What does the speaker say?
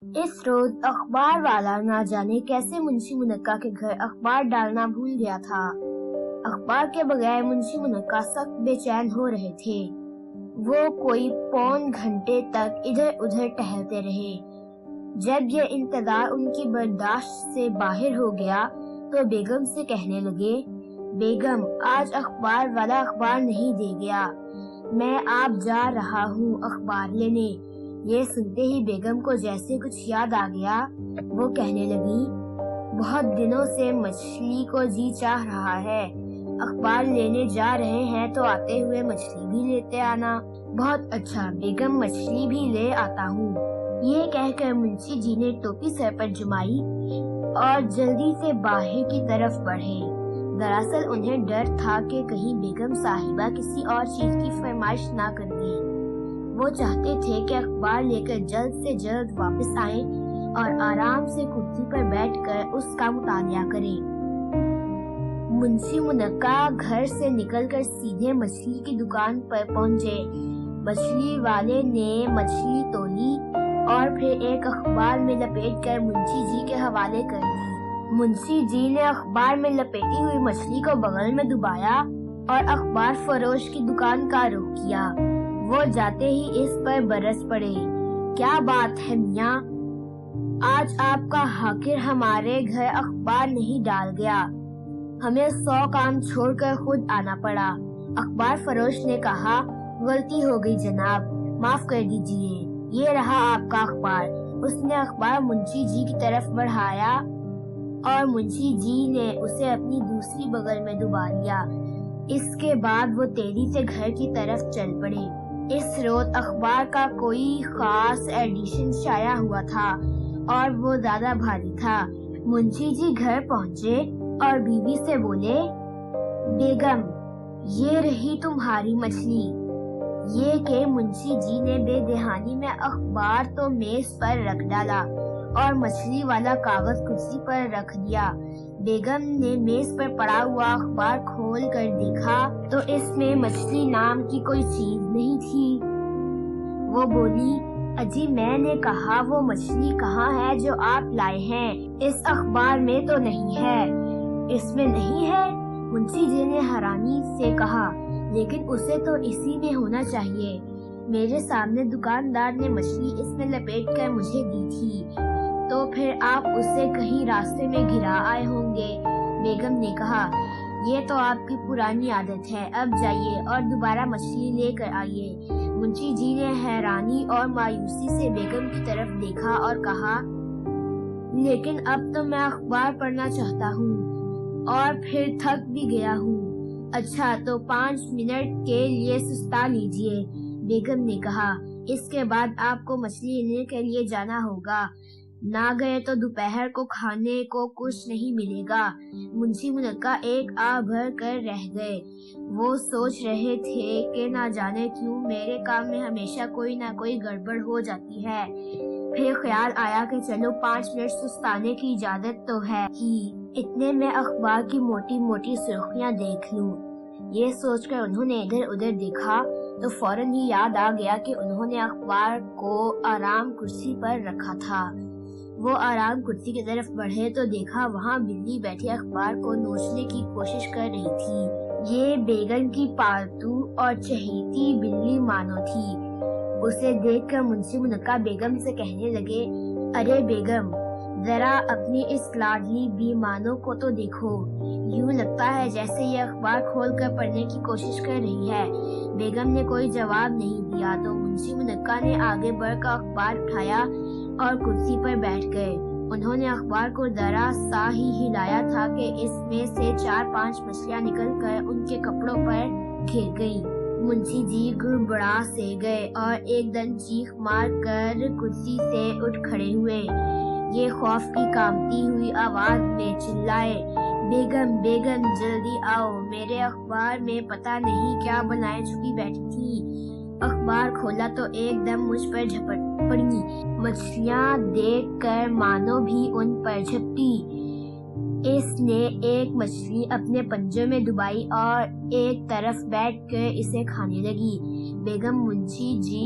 اس روز اخبار والا نہ جانے کیسے منشی منکا کے گھر اخبار ڈالنا بھول گیا تھا۔ اخبار کے بغیر منشی منکا سخت بے چین ہو رہے تھے۔ وہ کوئی پون گھنٹے تک ادھر ادھر ٹہلتے رہے۔ جب یہ انتظار ان کی برداشت سے باہر ہو گیا تو بیگم سے کہنے لگے، بیگم آج اخبار والا اخبار نہیں دے گیا، میں آپ جا رہا ہوں اخبار لینے۔ یہ سنتے ہی بیگم کو جیسے کچھ یاد آ گیا۔ وہ کہنے لگی، بہت دنوں سے مچھلی کو جی چاہ رہا ہے، اخبار لینے جا رہے ہیں تو آتے ہوئے مچھلی بھی لیتے آنا۔ بہت اچھا بیگم، مچھلی بھی لے آتا ہوں۔ یہ کہہ کر منشی جی نے ٹوپی سر پر جمائی اور جلدی سے باہر کی طرف بڑھے۔ دراصل انہیں ڈر تھا کہ کہیں بیگم صاحبہ کسی اور چیز کی فرمائش نہ کر دیں۔ وہ چاہتے تھے کہ اخبار لے کر جلد سے جلد واپس آئیں اور آرام سے کرسی پر بیٹھ کر اس کا مطالعہ کریں۔ منشی منکا گھر سے نکل کر سیدھے مچھلی کی دکان پر پہنچے۔ مچھلی والے نے مچھلی تولی اور پھر ایک اخبار میں لپیٹ کر منشی جی کے حوالے کر دی۔ منشی جی نے اخبار میں لپیٹی ہوئی مچھلی کو بغل میں دبایا اور اخبار فروش کی دکان کا رخ کیا۔ وہ جاتے ہی اس پر برس پڑے، کیا بات ہے میاں، آج آپ کا حاکر ہمارے گھر اخبار نہیں ڈال گیا، ہمیں 100 کام چھوڑ کر خود آنا پڑا۔ اخبار فروش نے کہا، غلطی ہو گئی جناب، معاف کر دیجئے، یہ رہا آپ کا اخبار۔ اس نے اخبار منشی جی کی طرف بڑھایا اور منشی جی نے اسے اپنی دوسری بغل میں دبا لیا۔ اس کے بعد وہ تیزی سے گھر کی طرف چل پڑے۔ اس روز اخبار کا کوئی خاص ایڈیشن شائع ہوا تھا اور وہ زیادہ بھاری تھا۔ منشی جی گھر پہنچے اور بیوی سے بولے، بیگم یہ رہی تمہاری مچھلی۔ یہ کہ منشی جی نے بے دہانی میں اخبار تو میز پر رکھ ڈالا اور مچھلی والا کاغذ کرسی پر رکھ دیا۔ بیگم نے میز پر پڑا ہوا اخبار کھول کر دیکھا تو اس میں مچھلی نام کی کوئی چیز نہیں تھی۔ وہ بولی، اجی میں نے کہا وہ مچھلی کہاں ہے جو آپ لائے ہیں، اس اخبار میں تو نہیں ہے۔ اس میں نہیں ہے؟ منشی جی نے حیرانی سے کہا، لیکن اسے تو اسی میں ہونا چاہیے، میرے سامنے دکاندار نے مچھلی اس میں لپیٹ کر مجھے دی تھی، تو پھر آپ اسے کہیں راستے میں گرا آئے ہوں گے۔ بیگم نے کہا، یہ تو آپ کی پرانی عادت ہے، اب جائیے اور دوبارہ مچھلی لے کر آئیے۔ منشی جی نے حیرانی اور مایوسی سے بیگم کی طرف دیکھا اور کہا، لیکن اب تو میں اخبار پڑھنا چاہتا ہوں اور پھر تھک بھی گیا ہوں۔ اچھا تو 5 منٹ کے لیے سستا لیجئے، بیگم نے کہا، اس کے بعد آپ کو مچھلی لینے کے لیے جانا ہوگا، نہ گئے تو دوپہر کو کھانے کو کچھ نہیں ملے گا۔ منشی منکا ایک آہ بھر کر رہ گئے۔ وہ سوچ رہے تھے کہ نہ جانے کیوں میرے کام میں ہمیشہ کوئی نہ کوئی گڑبڑ ہو جاتی ہے۔ پھر خیال آیا کہ چلو 5 منٹ سستانے کی اجازت تو ہے ہی، اتنے میں اخبار کی موٹی موٹی سرخیاں دیکھ لوں۔ یہ سوچ کر انہوں نے ادھر ادھر دیکھا تو فوراً ہی یاد آ گیا کہ انہوں نے اخبار کو آرام کرسی پر رکھا تھا۔ وہ آرام کرسی کی طرف بڑھے تو دیکھا وہاں بلی بیٹھی اخبار کو نوچنے کی کوشش کر رہی تھی۔ یہ بیگم کی پالتو اور چہیتی بلی مانو تھی۔ اسے دیکھ کر منشی منکا بیگم سے کہنے لگے، ارے بیگم ذرا اپنی اس لاڈلی بی مانو کو تو دیکھو، یوں لگتا ہے جیسے یہ اخبار کھول کر پڑھنے کی کوشش کر رہی ہے۔ بیگم نے کوئی جواب نہیں دیا تو منشی منکا نے آگے بڑھ کر اخبار اٹھایا اور کرسی پر بیٹھ گئے۔ انہوں نے اخبار کو ذرا سا ہی ہلایا تھا کہ اس میں سے 4-5 مچھلیاں نکل کر ان کے کپڑوں پر گر گئیں۔ منشی جی گڑبڑا سے گئے اور ایک دم چیخ مار کر کرسی سے اٹھ کھڑے ہوئے۔ یہ خوف کی کانپتی ہوئی آواز میں چلائے، بیگم بیگم جلدی آؤ، میرے اخبار میں پتہ نہیں کیا بنائے چھپی بیٹھی تھی۔ اخبار کھولا تو ایک دم مجھ پر جھپٹ پڑی۔ مچھلیاں دیکھ کر مانو بھی ان پر جھپٹی۔ اس نے ایک مچھلی اپنے پنجوں میں دبائی اور ایک طرف بیٹھ کر اسے کھانے لگی۔ بیگم منشی جی